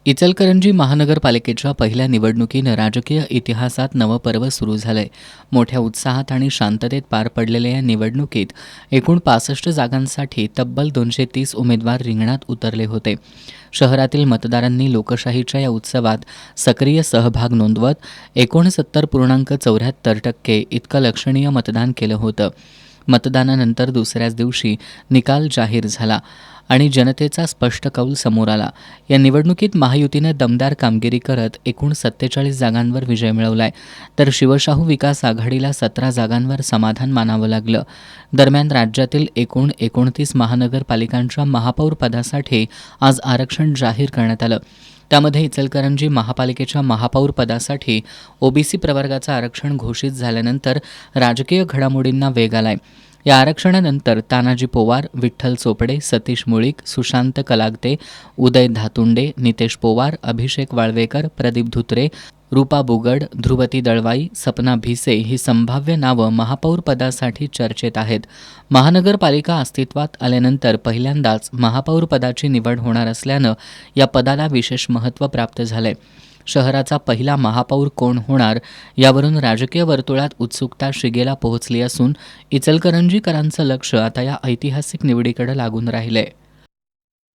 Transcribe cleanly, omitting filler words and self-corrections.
इचलकरंजी महानगरपालिकेच्या पहिल्या निवडणुकीनं राजकीय इतिहासात नवं पर्व सुरू झालंय. मोठ्या उत्साहात आणि शांततेत पार पडलेल्या या निवडणुकीत एकूण 65 जागांसाठी तब्बल 230 उमेदवार रिंगणात उतरले होते. शहरातील मतदारांनी लोकशाहीच्या या उत्सवात सक्रिय सहभाग नोंदवत 69.74% इतकं लक्षणीय मतदान केलं होतं. मतदानानंतर दुसऱ्याच दिवशी निकाल जाहीर झाला आणि जनतेचा स्पष्ट कौल समोर आला. या निवडणुकीत महायुतीने दमदार कामगिरी करत एकूण 47 जागांवर विजय मिळवलाय, तर शिवशाहू विकास आघाडीला 17 जागांवर समाधान मानावं लागलं. दरम्यान राज्यातील एकूण 29 महानगरपालिकांच्या महापौर पदासाठी आज आरक्षण जाहीर करण्यात आलं. त्यामध्ये इचलकरंजी महापालिकेच्या महापौर पदासाठी ओबीसी प्रवर्गाचं आरक्षण घोषित झाल्यानंतर राजकीय घडामोडींना वेग आलाय. या आरक्षणानंतर तानाजी पोवार, विठ्ठल चोपडे, सतीश मुळीक, सुशांत कलागते, उदय धातुंडे, नितेश पोवार, अभिषेक वाळवेकर, प्रदीप धुत्रे, रूपा बुगड, ध्रुवती दळवाई, सपना भिसे ही संभाव्य नावं महापौर पदासाठी चर्चेत आहेत. महानगरपालिका अस्तित्वात आल्यानंतर पहिल्यांदाच महापौर पदाची निवड होणार असल्यानं या पदाला विशेष महत्त्व प्राप्त झालंय. शहराचा पहिला महापौर कोण होणार यावरून राजकीय वर्तुळात उत्सुकता शिगेला पोहोचली असून इचलकरंजीकरांचं लक्ष आता या ऐतिहासिक निवडीकडे लागून राहिलंय.